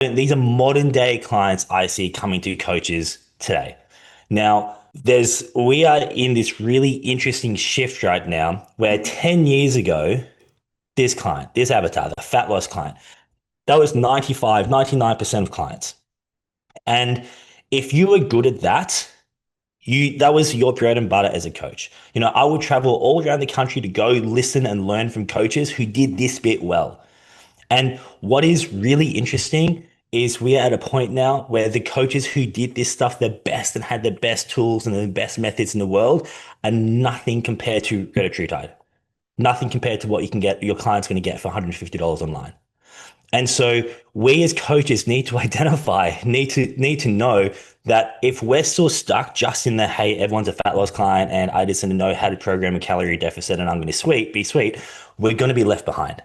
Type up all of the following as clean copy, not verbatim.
These are modern day clients I see coming to coaches today. Now, we are in this really interesting shift right now where 10 years ago, this client, this avatar, the fat loss client, that was 95, 99% of clients. And if you were good at that, that was your bread and butter as a coach. I would travel all around the country to go listen and learn from coaches who did this bit well. And what is really interesting is we are at a point now where the coaches who did this stuff the best and had the best tools and the best methods in the world are nothing compared to Greta Truetide. Nothing compared to what your client's going to get for $150 online. And so we as coaches need to identify, need to know that if we're still stuck just in the, hey, everyone's a fat loss client and I just need to know how to program a calorie deficit and I'm going to be sweet, we're going to be left behind.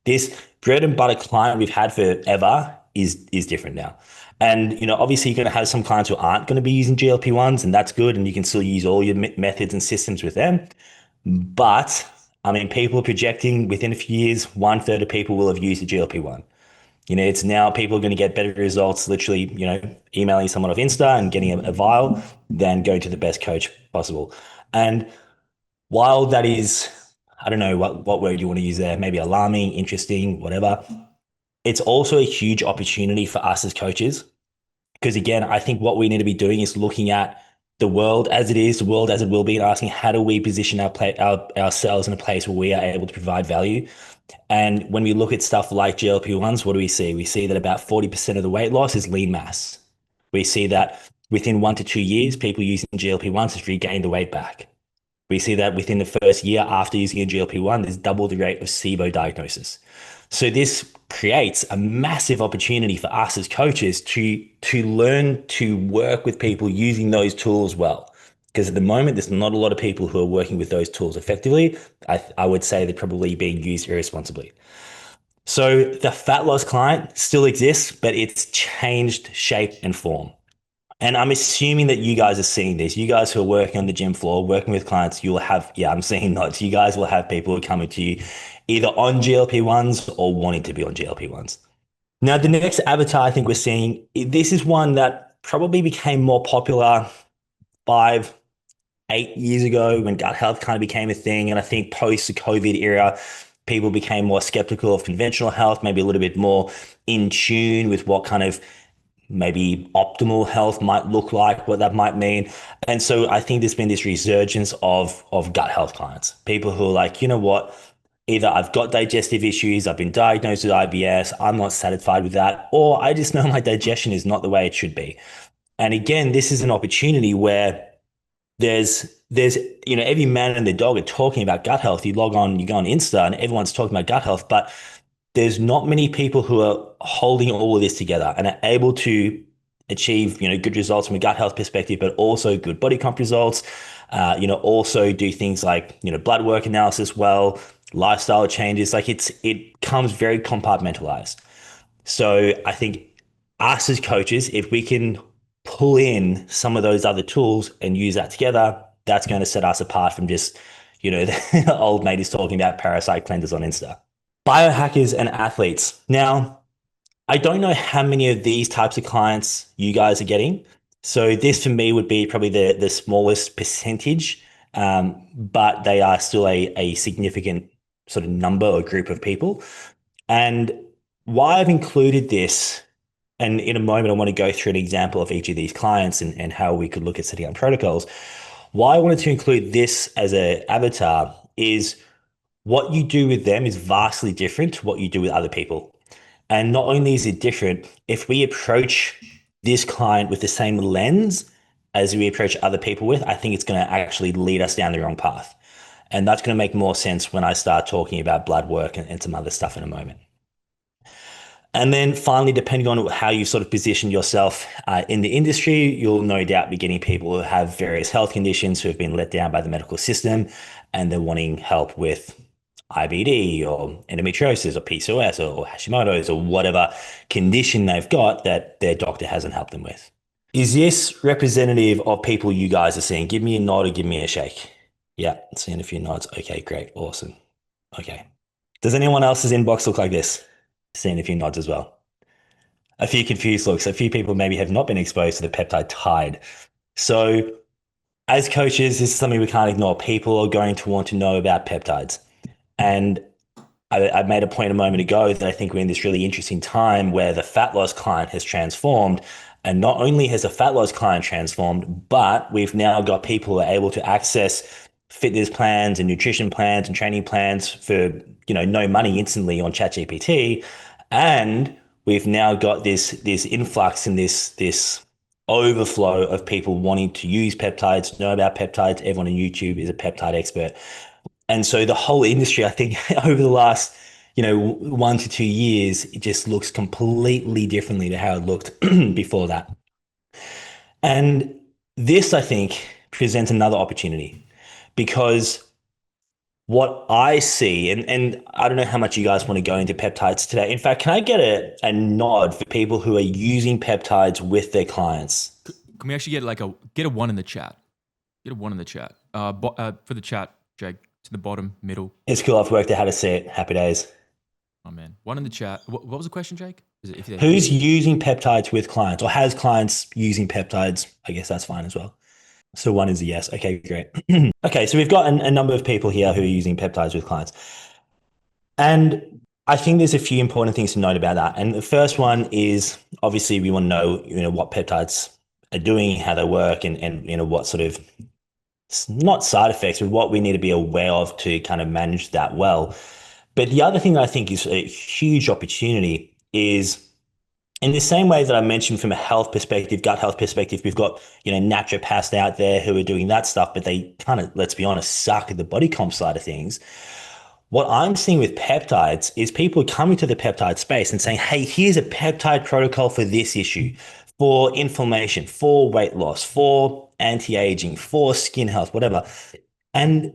This bread and butter client we've had forever is different now. And obviously you're going to have some clients who aren't going to be using GLP-1s, and that's good, and you can still use all your methods and systems with them. But I mean, people are projecting within a few years, 1/3 of people will have used a GLP-1. It's now people are going to get better results literally, emailing someone off Insta and getting a vial than going to the best coach possible. And while that is, I don't know what word you want to use there, maybe alarming, interesting, whatever, it's also a huge opportunity for us as coaches. Because again, I think what we need to be doing is looking at the world as it is, the world as it will be, and asking how do we position ourselves in a place where we are able to provide value. And when we look at stuff like GLP-1s, what do we see? We see that about 40% of the weight loss is lean mass. We see that within 1 to 2 years, people using GLP-1s have regained the weight back. We see that within the first year after using a GLP-1, there's double the rate of SIBO diagnosis. So this creates a massive opportunity for us as coaches to learn to work with people using those tools well. Because at the moment, there's not a lot of people who are working with those tools effectively. I would say they're probably being used irresponsibly. So the fat loss client still exists, but it's changed shape and form. And I'm assuming that you guys are seeing this. You guys who are working on the gym floor, working with clients, you'll have, yeah, I'm seeing nods. You guys will have people who are coming to you either on GLP-1s or wanting to be on GLP-1s. Now, the next avatar I think we're seeing, this is one that probably became more popular 5, 8 years ago when gut health kind of became a thing. And I think post the COVID era, people became more skeptical of conventional health, maybe a little bit more in tune with what kind of maybe optimal health might look like, what that might mean. And so I think there's been this resurgence of gut health clients, people who are like, you know what, either I've got digestive issues, I've been diagnosed with IBS, I'm not satisfied with that, or I just know my digestion is not the way it should be. And again, this is an opportunity where there's every man and their dog are talking about gut health. You log on, you go on Insta, and everyone's talking about gut health, but there's not many people who are holding all of this together and are able to achieve, good results from a gut health perspective, but also good body comp results. Also do things like, blood work analysis well, lifestyle changes. Like it comes very compartmentalized. So I think us as coaches, if we can pull in some of those other tools and use that together, that's going to set us apart from just, the old mate is talking about parasite cleansers on Insta. Biohackers and athletes. Now, I don't know how many of these types of clients you guys are getting. So this for me would be probably the smallest percentage, but they are still a significant sort of number or group of people. And why I've included this, and in a moment, I want to go through an example of each of these clients and how we could look at setting up protocols. Why I wanted to include this as an avatar is what you do with them is vastly different to what you do with other people. And not only is it different, if we approach this client with the same lens as we approach other people with, I think it's going to actually lead us down the wrong path. And that's going to make more sense when I start talking about blood work and some other stuff in a moment. And then finally, depending on how you sort of position yourself in the industry, you'll no doubt be getting people who have various health conditions who have been let down by the medical system and they're wanting help with IBD or endometriosis or PCOS or Hashimoto's or whatever condition they've got that their doctor hasn't helped them with. Is this representative of people you guys are seeing? Give me a nod or give me a shake. Yeah, seeing a few nods. Okay, great. Awesome. Okay. Does anyone else's inbox look like this? Seeing a few nods as well. a few confused looks. A few people maybe have not been exposed to the peptide tide. So, as coaches, this is something we can't ignore. People are going to want to know about peptides. And I made a point a moment ago that I think we're in this really interesting time where the fat loss client has transformed. And not only has the fat loss client transformed, but we've now got people who are able to access fitness plans and nutrition plans and training plans for, no money instantly on ChatGPT. And we've now got this influx and this overflow of people wanting to use peptides, know about peptides. Everyone on YouTube is a peptide expert. And so the whole industry, I think, over the last, 1 to 2 years, it just looks completely differently to how it looked before that. And this, I think, presents another opportunity because what I see, and I don't know how much you guys want to go into peptides today. In fact, can I get a nod for people who are using peptides with their clients? Can we actually get a one in the chat? Get a one in the chat. For the chat, Jake, to the bottom, middle. It's cool. I've worked out how to say it. Happy days. Oh man, one in the chat. What was the question, Jake? Who's using peptides with clients or has clients using peptides? I guess that's fine as well. So one is a yes. Okay, great. Okay, so we've got a number of people here who are using peptides with clients. And I think there's a few important things to note about that. And the first one is obviously we want to know, what peptides are doing, how they work, and what sort of not side effects, but what we need to be aware of to kind of manage that well. But the other thing that I think is a huge opportunity is in the same way that I mentioned from a health perspective, gut health perspective, we've got, naturopaths out there who are doing that stuff, but they kind of, let's be honest, suck at the body comp side of things. What I'm seeing with peptides is people coming to the peptide space and saying, hey, here's a peptide protocol for this issue, for inflammation, for weight loss, for anti-aging, for skin health, whatever. And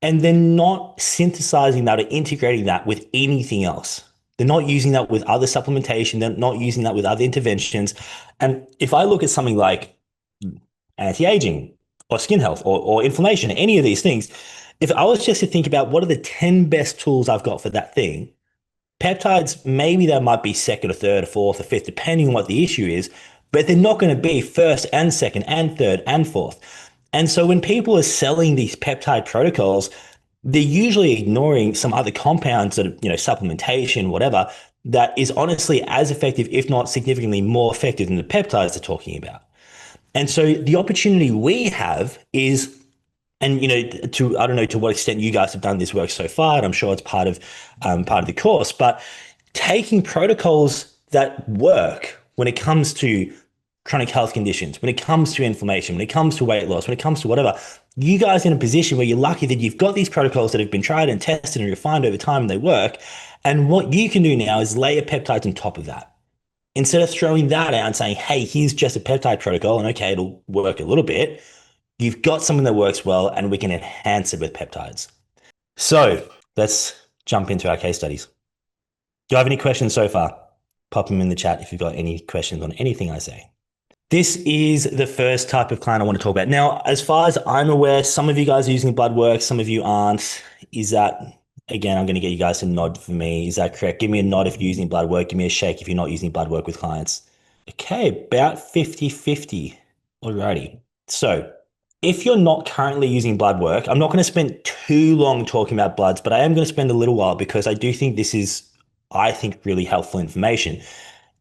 they're not synthesizing that or integrating that with anything else. They're not using that with other supplementation. They're not using that with other interventions. And if I look at something like anti-aging or skin health or inflammation, any of these things, if I was just to think about what are the 10 best tools I've got for that thing, peptides, maybe they might be second or third or fourth or fifth, depending on what the issue is, but they're not going to be first and second and third and fourth. And so when people are selling these peptide protocols, they're usually ignoring some other compounds that are, supplementation, whatever, that is honestly as effective, if not significantly more effective than the peptides they're talking about. And so the opportunity we have is, and I don't know to what extent you guys have done this work so far, and I'm sure it's part of the course, but taking protocols that work when it comes to chronic health conditions, when it comes to inflammation, when it comes to weight loss, when it comes to whatever, you guys are in a position where you're lucky that you've got these protocols that have been tried and tested and refined over time and they work. And what you can do now is layer peptides on top of that. Instead of throwing that out and saying, hey, here's just a peptide protocol and okay, it'll work a little bit, you've got something that works well and we can enhance it with peptides. So let's jump into our case studies. Do you have any questions so far? Pop them in the chat if you've got any questions on anything I say. This is the first type of client I want to talk about. Now, as far as I'm aware, some of you guys are using blood work, some of you aren't. Is that, again, I'm going to get you guys to nod for me. Is that correct? Give me a nod if you're using blood work. Give me a shake if you're not using blood work with clients. Okay, about 50-50. Alrighty. So if you're not currently using blood work, I'm not going to spend too long talking about bloods, but I am going to spend a little while because I do think this is, I think, really helpful information.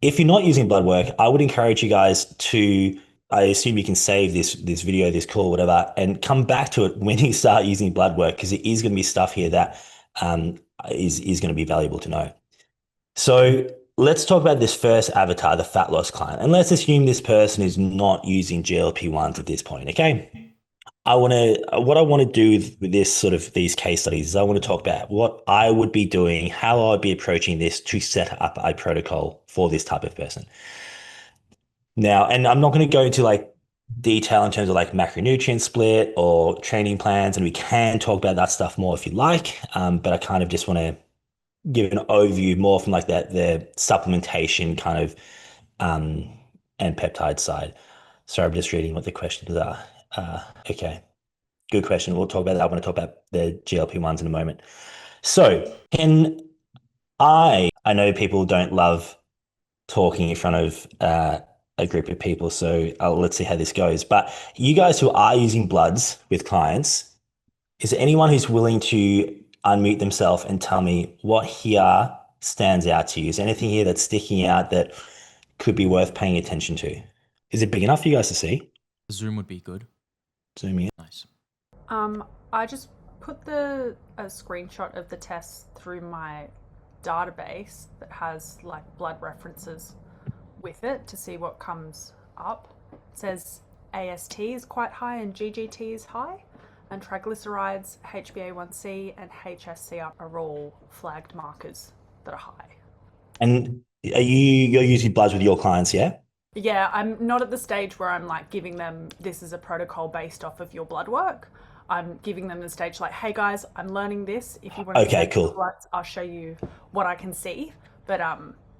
If you're not using blood work, I would encourage you guys to, I assume you can save this video, this call, whatever, and come back to it when you start using blood work, because it is going to be stuff here that is going to be valuable to know. So let's talk about this first avatar, the fat loss client. And let's assume this person is not using GLP-1s at this point, okay? What I want to do with this sort of these case studies is I want to talk about what I would be doing, how I would be approaching this to set up a protocol for this type of person. Now, and I'm not going to go into like detail in terms of like macronutrient split or training plans, and we can talk about that stuff more if you like. But I kind of just want to give an overview more from like the supplementation kind of and peptide side. Sorry, I'm just reading what the questions are. Okay. Good question. We'll talk about that. I want to talk about the GLP-1s in a moment. So I know people don't love talking in front of a group of people. So let's see how this goes. But you guys who are using bloods with clients, is there anyone who's willing to unmute themselves and tell me what here stands out to you? Is there anything here that's sticking out that could be worth paying attention to? Is it big enough for you guys to see? Zoom would be good. Zoom in. Nice. I just put a screenshot of the test through my database that has like blood references with it to see what comes up. It says AST is quite high and GGT is high, and triglycerides, HbA1c, and HSCR are all flagged markers that are high. And you're using bloods with your clients, yeah? Yeah, I'm not at the stage where I'm like giving them this is a protocol based off of your blood work. I'm giving them the stage like, hey guys, I'm learning this. If you want to Okay, take cool. bloods, I'll show you what I can see. But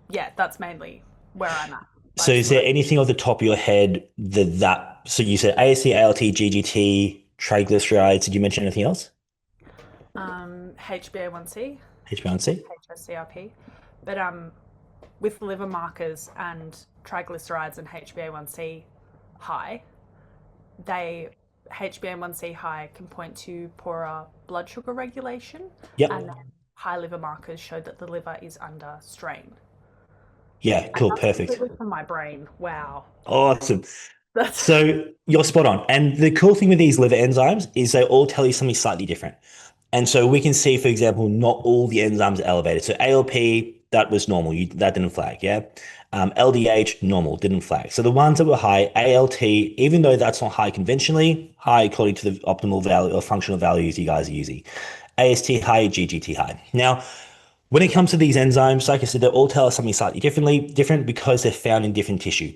yeah, that's mainly where I'm at. So is there anything off the top of your head so you said AST, ALT, GGT, triglycerides, did you mention anything else? HbA1c, HbA1c? HSCRP. But with liver markers and triglycerides and HbA1c high, HbA1c high can point to poorer blood sugar regulation, Yep. and then high liver markers show that the liver is under strain. Yeah, cool, perfect. From my brain. Wow. Awesome. That's So you're spot on. And the cool thing with these liver enzymes is they all tell you something slightly different. And so we can see, for example, not all the enzymes are elevated. So ALP, that was normal. That didn't flag, yeah? LDH, normal, didn't flag. So the ones that were high, ALT, even though that's not high conventionally, high according to the optimal value or functional values you guys are using. AST high, GGT high. Now, when it comes to these enzymes, like I said, they all tell us something slightly different because they're found in different tissue.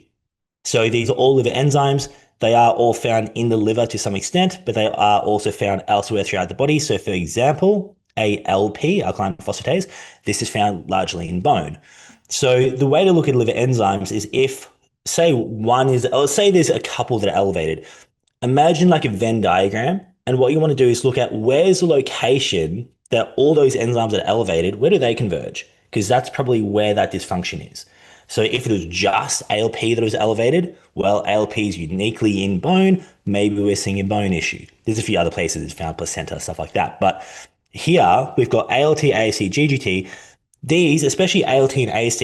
So these are all liver enzymes. They are all found in the liver to some extent, but they are also found elsewhere throughout the body. So for example, ALP, alkaline phosphatase, this is found largely in bone. So the way to look at liver enzymes is if, say say there's a couple that are elevated, imagine like a Venn diagram. And what you want to do is look at where's the location that all those enzymes that are elevated, where do they converge? Because that's probably where that dysfunction is. So if it was just ALP that was elevated, well, ALP is uniquely in bone. Maybe we're seeing a bone issue. There's a few other places it's found, placenta, stuff like that. But here we've got ALT, AST, GGT. These, especially ALT and AST,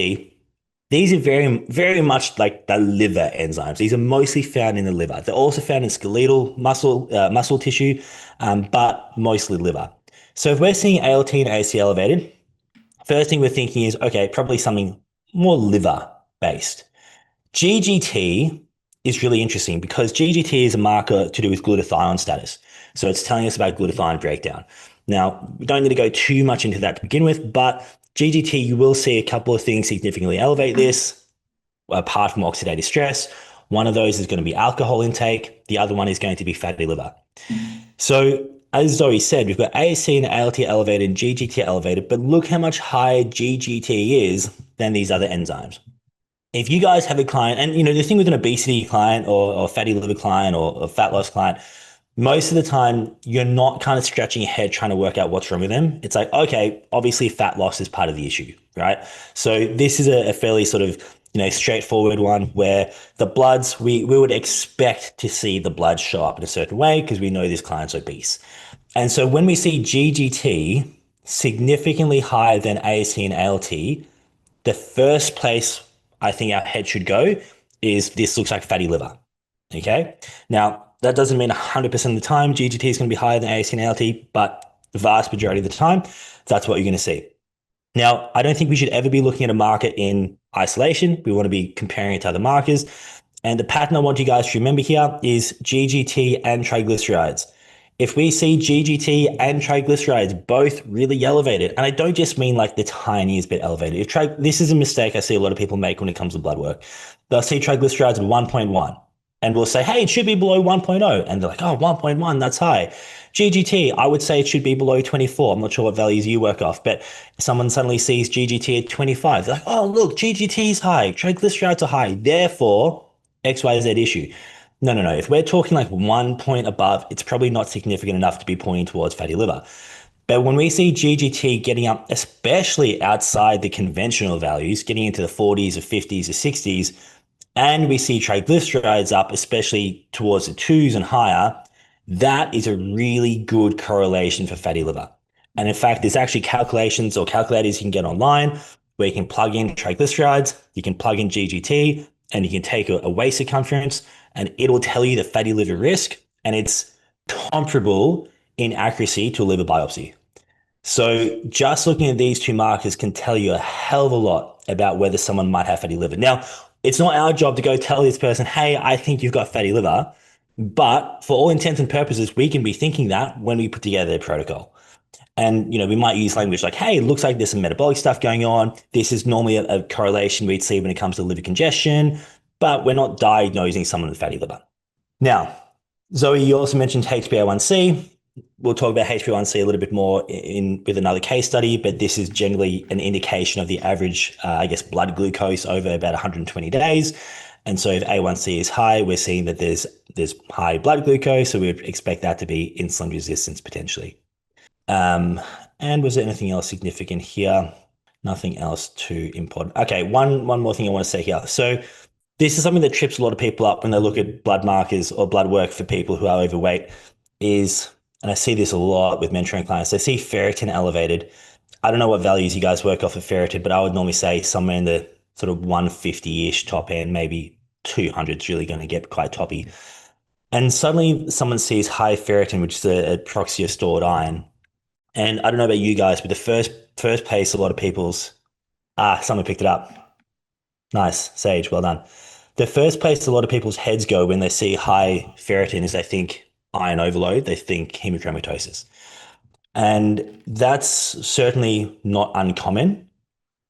these are very, very much like the liver enzymes. These are mostly found in the liver. They're also found in skeletal muscle tissue, but mostly liver. So if we're seeing ALT and AST elevated, first thing we're thinking is, okay, probably something more liver based. GGT is really interesting because GGT is a marker to do with glutathione status. So it's telling us about glutathione breakdown. Now, we don't need to go too much into that to begin with, but GGT, you will see a couple of things significantly elevate this, apart from oxidative stress. One of those is going to be alcohol intake. The other one is going to be fatty liver. So as Zoe said, we've got AST and ALT elevated and GGT elevated, but look how much higher GGT is than these other enzymes. If you guys have a client, and the thing with an obesity client or fatty liver client or a fat loss client, most of the time you're not kind of scratching your head trying to work out what's wrong with them. It's like, okay, obviously fat loss is part of the issue, right? So this is a fairly sort of straightforward one where the bloods, we would expect to see the blood show up in a certain way because we know this client's obese. And so when we see GGT significantly higher than AST and ALT, the first place I think our head should go is this looks like fatty liver. Okay. Now, that doesn't mean 100% of the time GGT is going to be higher than AST and ALT, but the vast majority of the time, that's what you're going to see. Now, I don't think we should ever be looking at a marker in isolation. We want to be comparing it to other markers. And the pattern I want you guys to remember here is GGT and triglycerides. If we see GGT and triglycerides both really elevated, and I don't just mean like the tiniest bit elevated. This is a mistake I see a lot of people make when it comes to blood work. They'll see triglycerides at 1.1 and we'll say, hey, it should be below 1.0. And they're like, oh, 1.1, that's high. GGT, I would say it should be below 24. I'm not sure what values you work off, but someone suddenly sees GGT at 25. They're like, oh, look, GGT is high. Triglycerides are high. Therefore, XYZ issue. No. If we're talking like 1 point above, it's probably not significant enough to be pointing towards fatty liver. But when we see GGT getting up, especially outside the conventional values, getting into the 40s or 50s or 60s, and we see triglycerides up, especially towards the twos and higher, that is a really good correlation for fatty liver. And in fact, there's actually calculations or calculators you can get online where you can plug in triglycerides, you can plug in GGT, and you can take a waist circumference, and it'll tell you the fatty liver risk, and it's comparable in accuracy to a liver biopsy. So just looking at these two markers can tell you a hell of a lot about whether someone might have fatty liver. Now, it's not our job to go tell this person, hey, I think you've got fatty liver. But for all intents and purposes, we can be thinking that when we put together a protocol. And, we might use language like, hey, it looks like there's some metabolic stuff going on. This is normally a correlation we'd see when it comes to liver congestion, but we're not diagnosing someone with fatty liver. Now, Zoe, you also mentioned HbA1c. We'll talk about HbA1c a little bit more with another case study, but this is generally an indication of the average, blood glucose over about 120 days. And so if A1C is high, we're seeing that there's high blood glucose, so we would expect that to be insulin resistance potentially. And was there anything else significant here? Nothing else too important. Okay, one more thing I want to say here. So this is something that trips a lot of people up when they look at blood markers or blood work for people who are overweight is, and I see this a lot with mentoring clients, they see ferritin elevated. I don't know what values you guys work off of ferritin, but I would normally say somewhere in the sort of 150-ish top end, maybe 200 is really going to get quite toppy. And suddenly someone sees high ferritin, which is a proxy of stored iron. And I don't know about you guys, but the first place a lot of people's, someone picked it up. Nice, Sage, well done. The first place a lot of people's heads go when they see high ferritin is they think iron overload, they think hemochromatosis. And that's certainly not uncommon.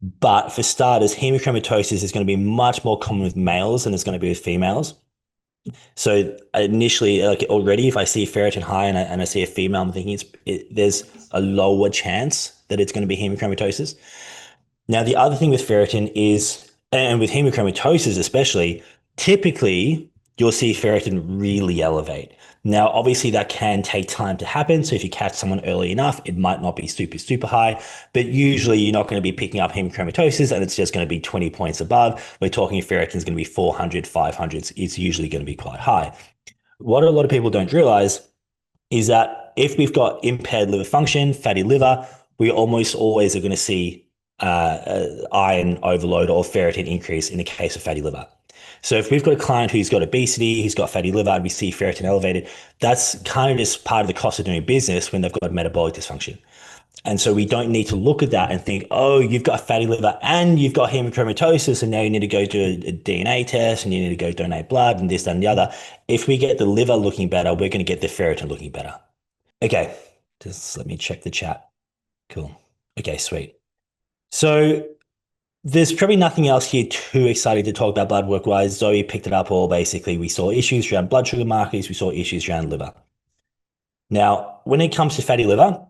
But for starters, hemochromatosis is going to be much more common with males than it's going to be with females. So initially, like already, if I see ferritin high and I see a female, I'm thinking there's a lower chance that it's going to be hemochromatosis. Now, the other thing with ferritin is, and with hemochromatosis especially, typically you'll see ferritin really elevate. Now, obviously that can take time to happen. So if you catch someone early enough, it might not be super, super high, but usually you're not going to be picking up hemochromatosis and it's just going to be 20 points above. We're talking ferritin is going to be 400, 500. It's usually going to be quite high. What a lot of people don't realize is that if we've got impaired liver function, fatty liver, we almost always are going to see iron overload or ferritin increase in the case of fatty liver. So if we've got a client who's got obesity, who's got fatty liver, and we see ferritin elevated, that's kind of just part of the cost of doing business when they've got metabolic dysfunction. And so we don't need to look at that and think, oh, you've got fatty liver and you've got hemochromatosis, and now you need to go do a DNA test and you need to go donate blood and this, that, and the other. If we get the liver looking better, we're going to get the ferritin looking better. Okay, just let me check the chat. Cool. Okay, sweet. So there's probably nothing else here too exciting to talk about blood work wise. Zoe picked it up all. Basically, we saw issues around blood sugar markers. We saw issues around liver. Now, when it comes to fatty liver,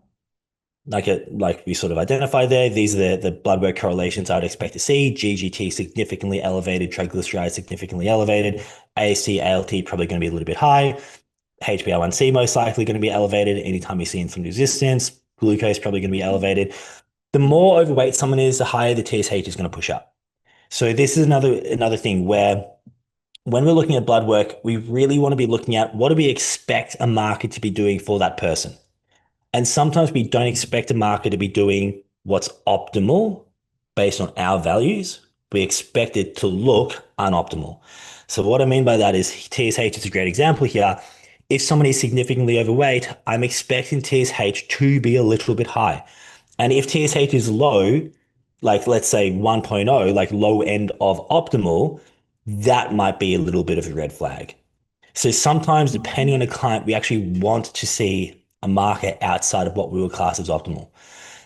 like we sort of identified there, these are the blood work correlations I would expect to see. GGT significantly elevated, triglycerides significantly elevated, AST, ALT probably going to be a little bit high, HbA1c most likely going to be elevated. Anytime you see insulin resistance, glucose probably going to be elevated. The more overweight someone is, the higher the TSH is going to push up. So this is another thing where when we're looking at blood work, we really want to be looking at what do we expect a marker to be doing for that person. And sometimes we don't expect a marker to be doing what's optimal based on our values. We expect it to look unoptimal. So what I mean by that is TSH is a great example here. If someone is significantly overweight, I'm expecting TSH to be a little bit high. And if TSH is low, like let's say 1.0, like low end of optimal, that might be a little bit of a red flag. So sometimes, depending on the client, we actually want to see a marker outside of what we would class as optimal.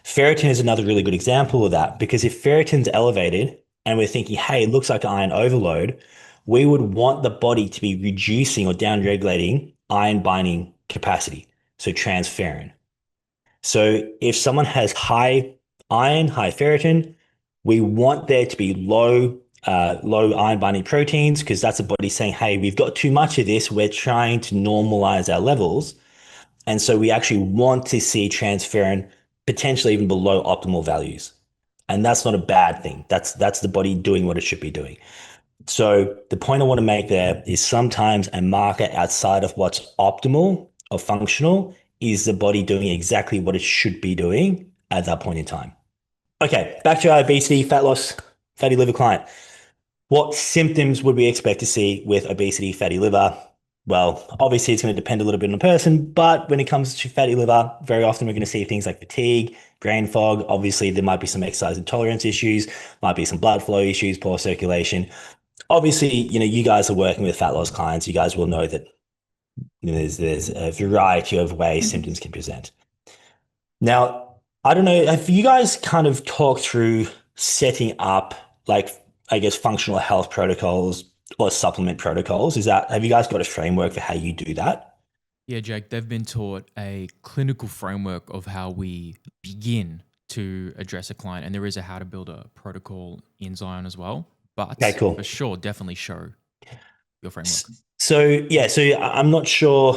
Ferritin is another really good example of that, because if ferritin's elevated and we're thinking, hey, it looks like iron overload, we would want the body to be reducing or downregulating iron binding capacity, so transferrin. So if someone has high iron, high ferritin, we want there to be low iron binding proteins, because that's the body saying, hey, we've got too much of this. We're trying to normalize our levels. And so we actually want to see transferrin potentially even below optimal values. And that's not a bad thing. That's the body doing what it should be doing. So the point I want to make there is sometimes a marker outside of what's optimal or functional is the body doing exactly what it should be doing at that point in time. Okay, back to our obesity, fat loss, fatty liver client. What symptoms would we expect to see with obesity, fatty liver? Well, obviously it's going to depend a little bit on the person, but when it comes to fatty liver, very often we're going to see things like fatigue, brain fog. Obviously, there might be some exercise intolerance issues, might be some blood flow issues, poor circulation. Obviously, you guys are working with fat loss clients. You guys will know that there's a variety of ways symptoms can present. Now, I don't know, have you guys kind of talked through setting up, like, I guess, functional health protocols or supplement protocols? Have you guys got a framework for how you do that? Yeah, Jake, they've been taught a clinical framework of how we begin to address a client, and there is a how to build a protocol in Zion as well. But Okay, cool. for sure, definitely show your framework. So I'm not sure.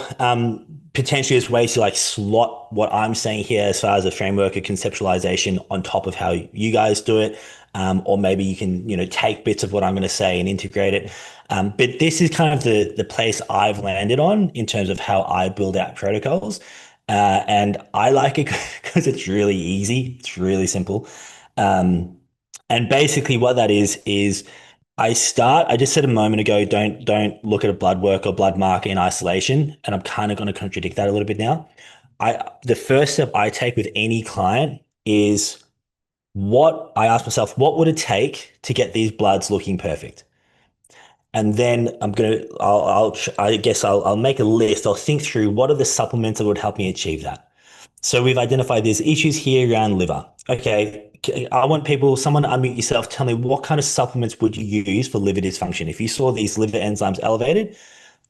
Potentially, there's ways to like slot what I'm saying here as far as a framework or conceptualization on top of how you guys do it, or maybe you can take bits of what I'm going to say and integrate it. But this is kind of the place I've landed on in terms of how I build out protocols, and I like it because it's really easy. It's really simple, and basically what that is. I just said a moment ago, don't look at a blood work or blood marker in isolation. And I'm kind of going to contradict that a little bit now. The first step I take with any client is what I ask myself, what would it take to get these bloods looking perfect? And then I guess I'll make a list. I'll think through what are the supplements that would help me achieve that. So we've identified there's issues here around liver. Okay, I want someone to unmute yourself. Tell me what kind of supplements would you use for liver dysfunction? If you saw these liver enzymes elevated,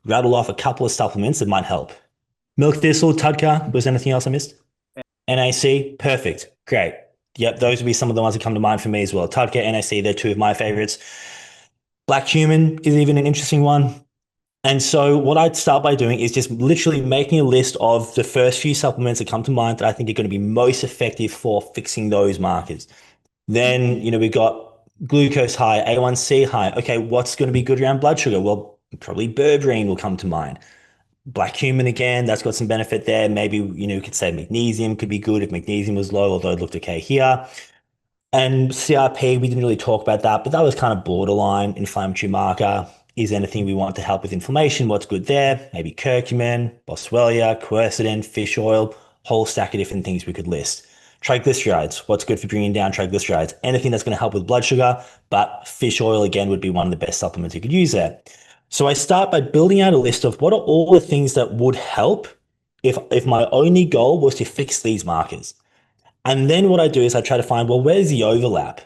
rattle off a couple of supplements that might help. Milk thistle, Tudka. Was there anything else I missed? NAC, perfect, great. Yep, those would be some of the ones that come to mind for me as well. Tudka, NAC, they're two of my favorites. Black cumin is even an interesting one. And so what I'd start by doing is just literally making a list of the first few supplements that come to mind that I think are going to be most effective for fixing those markers. Then, we've got glucose high, A1C high. Okay, what's going to be good around blood sugar? Well, probably berberine will come to mind. Black cumin again, that's got some benefit there. Maybe, you could say magnesium could be good if magnesium was low, although it looked okay here. And CRP, we didn't really talk about that, but that was kind of borderline inflammatory marker. Is anything we want to help with inflammation? What's good there? Maybe curcumin, boswellia, quercetin, fish oil, whole stack of different things we could list. Triglycerides, what's good for bringing down triglycerides? Anything that's going to help with blood sugar, but fish oil, again, would be one of the best supplements you could use there. So I start by building out a list of what are all the things that would help if my only goal was to fix these markers. And then what I do is I try to find, well, where's the overlap?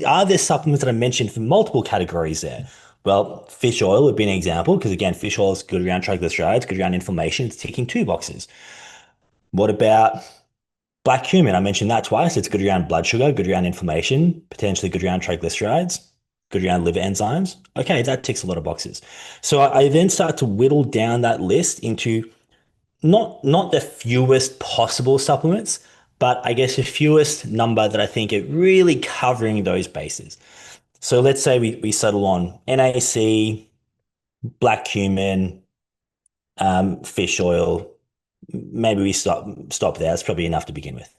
Are there supplements that I mentioned for multiple categories there? Well, fish oil would be an example because, again, fish oil is good around triglycerides, good around inflammation. It's ticking two boxes. What about black cumin? I mentioned that twice. It's good around blood sugar, good around inflammation, potentially good around triglycerides, good around liver enzymes. Okay, that ticks a lot of boxes. So I then start to whittle down that list into not the fewest possible supplements, but I guess the fewest number that I think are really covering those bases. So let's say we settle on NAC, black cumin, fish oil. Maybe we stop there. That's probably enough to begin with.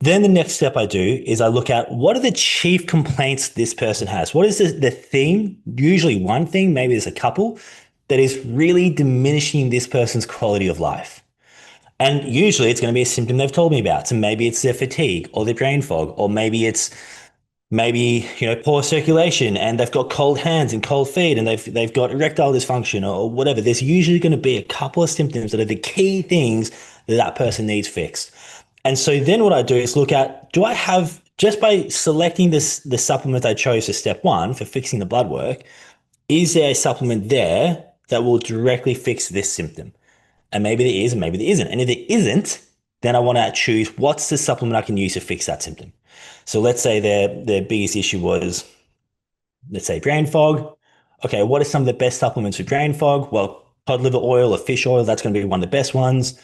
Then the next step I do is I look at what are the chief complaints this person has? What is the thing? Usually one thing, maybe there's a couple, that is really diminishing this person's quality of life. And usually it's going to be a symptom they've told me about. So maybe it's their fatigue or their brain fog, or maybe it's poor circulation and they've got cold hands and cold feet and they've got erectile dysfunction or whatever. There's usually going to be a couple of symptoms that are the key things that person needs fixed. And so then what I do is look at, do I have, just by selecting the supplement I chose for step one for fixing the blood work, is there a supplement there that will directly fix this symptom? And maybe there is, and maybe there isn't. And if there isn't, then I want to choose what's the supplement I can use to fix that symptom. So let's say their biggest issue was, let's say, brain fog. Okay, what are some of the best supplements for brain fog? Well, cod liver oil or fish oil, that's going to be one of the best ones.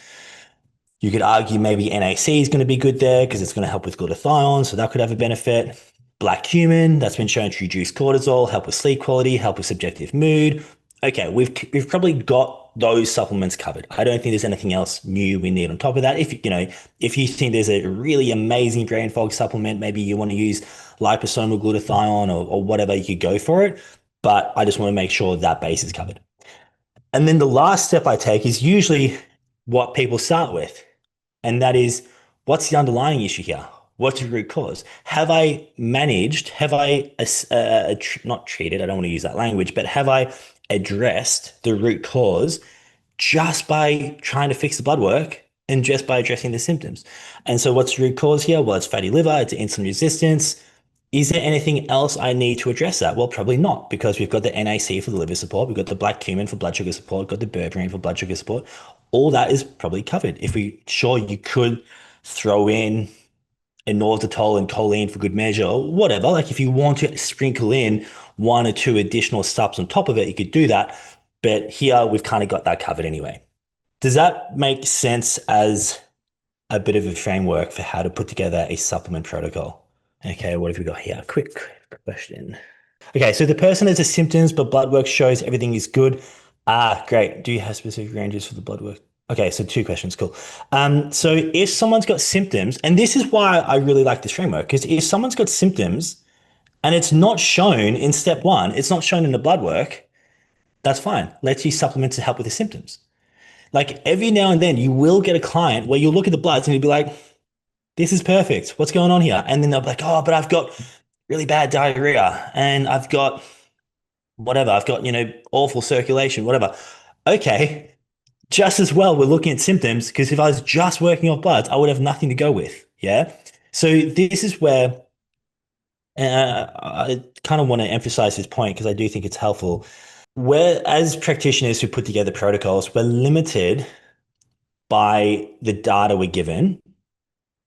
You could argue maybe NAC is going to be good there because it's going to help with glutathione, so that could have a benefit. Black cumin, that's been shown to reduce cortisol, help with sleep quality, help with subjective mood. Okay, we've probably got those supplements covered. I don't think there's anything else new we need on top of that. If you think there's a really amazing brain fog supplement, maybe you want to use liposomal glutathione or whatever, you could go for it. But I just want to make sure that base is covered. And then the last step I take is usually what people start with. And that is, what's the underlying issue here? What's the root cause? Have I not treated, I don't want to use that language, but have I addressed the root cause just by trying to fix the blood work and just by addressing the symptoms? And so what's the root cause here? Well, it's fatty liver, it's insulin resistance. Is there anything else I need to address that? Well, probably not, because we've got the NAC for the liver support, we've got the black cumin for blood sugar support, we've got the berberine for blood sugar support. All that is probably covered. You could throw in inositol and choline for good measure, or whatever. Like if you want to sprinkle in one or two additional steps on top of it, you could do that. But here we've kind of got that covered anyway. Does that make sense as a bit of a framework for how to put together a supplement protocol? Okay, what have we got here? Quick question. Okay, so the person has the symptoms, but blood work shows everything is good. Great. Do you have specific ranges for the blood work? Okay, so 2 questions, cool. So if someone's got symptoms, and this is why I really like this framework, because if someone's got symptoms and it's not shown in step 1, it's not shown in the blood work, that's fine. Let's use supplements to help with the symptoms. Like every now and then you will get a client where you'll look at the bloods and you'll be like, this is perfect. What's going on here? And then they'll be like, oh, but I've got really bad diarrhea and I've got whatever. I've got, awful circulation, whatever. Okay. Just as well, we're looking at symptoms, because if I was just working off bloods, I would have nothing to go with. Yeah. So this is where I kind of want to emphasize this point because I do think it's helpful. Where, as practitioners who put together protocols, we're limited by the data we're given.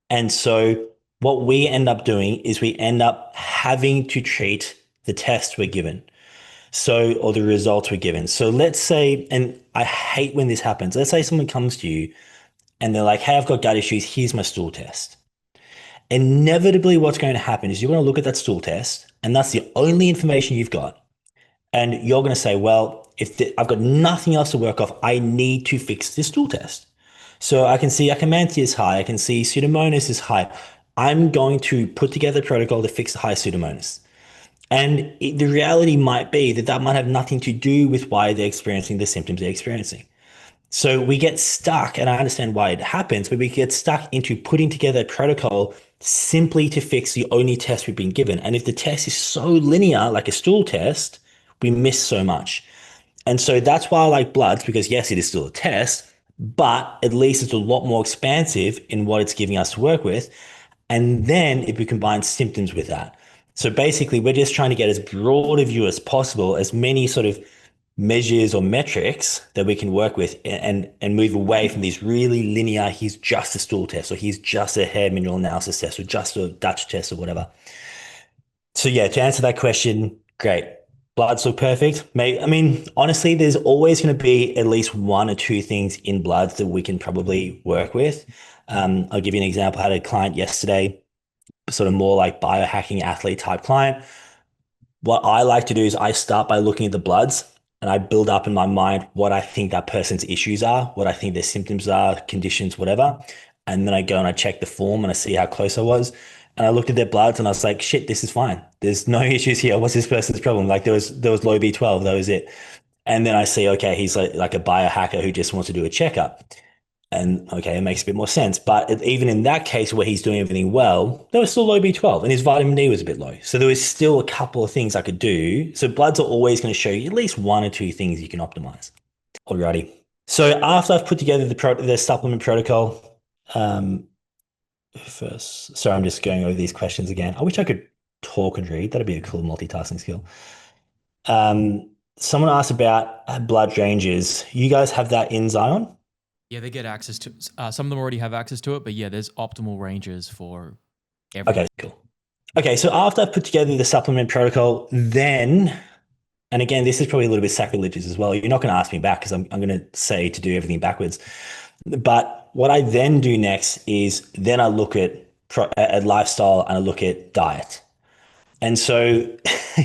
And so what we end up doing is we end up having to treat the test we're given. Or the results we're given. So let's say, and I hate when this happens, let's say someone comes to you and they're like, hey, I've got gut issues, here's my stool test. Inevitably, what's going to happen is you're going to look at that stool test, and that's the only information you've got. And you're going to say, well, I've got nothing else to work off, I need to fix this stool test. So I can see Akkermansia is high, I can see Pseudomonas is high. I'm going to put together a protocol to fix the high Pseudomonas. And the reality might be that might have nothing to do with why they're experiencing the symptoms they're experiencing. So we get stuck, and I understand why it happens, but we get stuck into putting together a protocol simply to fix the only test we've been given. And if the test is so linear, like a stool test, we miss so much. And so that's why I like bloods, because yes, it is still a test, but at least it's a lot more expansive in what it's giving us to work with. And then if we combine symptoms with that. So basically, we're just trying to get as broad a view as possible, as many sort of measures or metrics that we can work with, and move away from these really linear, here's just a stool test, or here's just a hair mineral analysis test, or just a Dutch test, or whatever. So yeah, to answer that question, great. Bloods look perfect. Honestly, there's always going to be at least 1 or 2 things in bloods that we can probably work with. I'll give you an example. I had a client yesterday, sort of more like biohacking athlete type client. What I like to do is I start by looking at the bloods, and I build up in my mind what I think that person's issues are, what I think their symptoms are, conditions, whatever. And then I go and I check the form and I see how close I was. And I looked at their bloods and I was like, shit, this is fine. There's no issues here. What's this person's problem? Like there was low B12, that was it. And then I see, okay, he's like a biohacker who just wants to do a checkup. And okay, it makes a bit more sense. But even in that case where he's doing everything well, there was still low B12 and his vitamin D was a bit low. So there was still a couple of things I could do. So bloods are always going to show you at least 1 or 2 things you can optimize. Alrighty. So after I've put together the supplement protocol, first, sorry, I'm just going over these questions again. I wish I could talk and read. That'd be a cool multitasking skill. Someone asked about blood ranges. You guys have that in Zion? Yeah, they get access to, some of them already have access to it, but yeah, there's optimal ranges for everything. Okay, cool. Okay, so after I've put together the supplement protocol, then and again, this is probably a little bit sacrilegious as well. You're not going to ask me back because I'm going to say to do everything backwards. But what I then do next is then I look at lifestyle and I look at diet. And so,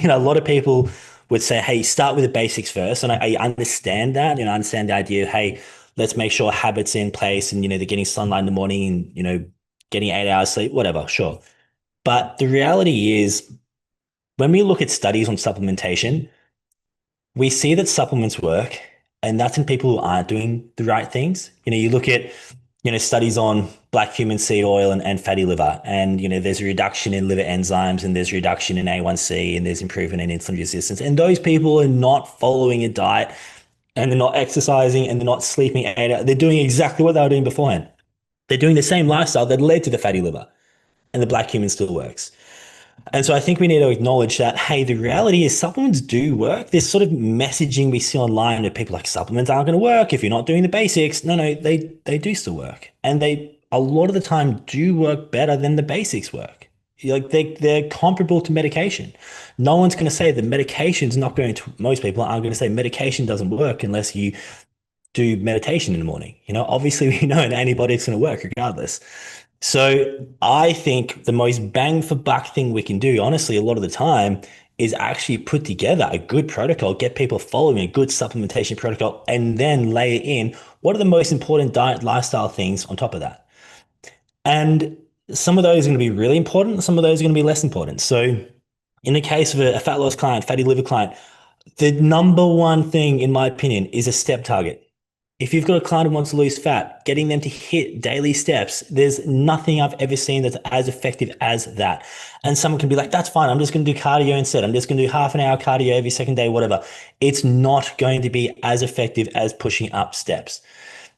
a lot of people would say, hey, start with the basics first. And I understand that. I understand the idea of, hey, let's make sure habits in place and, they're getting sunlight in the morning and, getting 8 hours sleep, whatever, sure. But the reality is, when we look at studies on supplementation, we see that supplements work, and that's in people who aren't doing the right things. You look at, studies on black cumin seed oil and fatty liver, and, there's a reduction in liver enzymes, and there's a reduction in A1C, and there's improvement in insulin resistance. And those people are not following a diet, and they're not exercising, and they're not sleeping 8 hours. They're doing exactly what they were doing beforehand. They're doing the same lifestyle that led to the fatty liver, and the black cumin still works. And so I think we need to acknowledge that, hey, the reality is supplements do work. This sort of messaging we see online that people like supplements aren't going to work if you're not doing the basics. No, they do still work. And they, a lot of the time, do work better than the basics work. Like they're comparable to medication. No one's going to say that medication's not going to, most people aren't going to say medication doesn't work unless you do meditation in the morning. Obviously we know an antibiotic's going to work regardless. So I think the most bang for buck thing we can do, honestly, a lot of the time is actually put together a good protocol, get people following a good supplementation protocol, and then layer in what are the most important diet lifestyle things on top of that. And some of those are going to be really important. Some of those are going to be less important. So in the case of a fat loss client, fatty liver client, the number one thing, in my opinion, is a step target. If you've got a client who wants to lose fat, getting them to hit daily steps, there's nothing I've ever seen that's as effective as that. And someone can be like, that's fine. I'm just going to do cardio instead. I'm just going to do half an hour cardio every second day, whatever. It's not going to be as effective as pushing up steps.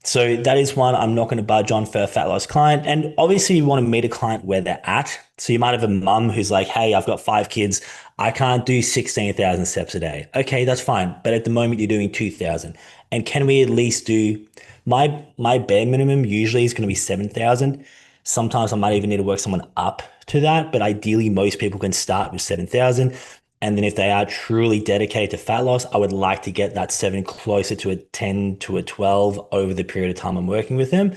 So that is one I'm not going to budge on for a fat loss client. And obviously you want to meet a client where they're at. So you might have a mum who's like, hey, I've got 5 kids. I can't do 16,000 steps a day. Okay, that's fine. But at the moment you're doing 2,000. And can we at least do my bare minimum usually is going to be 7,000. Sometimes I might even need to work someone up to that. But ideally most people can start with 7,000. And then if they are truly dedicated to fat loss, I would like to get that 7 closer to a 10 to a 12 over the period of time I'm working with them.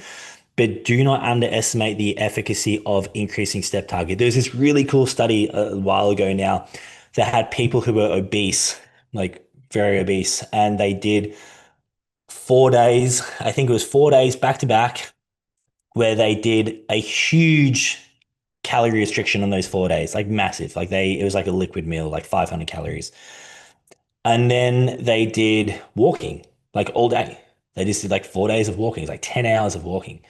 But do not underestimate the efficacy of increasing step target. There's this really cool study a while ago now that had people who were obese, like very obese, and they did 4 days. I think it was 4 days back to back where they did a huge calorie restriction on those 4 days, like massive. It was like a liquid meal, like 500 calories. And then they did walking like all day. They just did like 4 days of walking, like 10 hours of walking.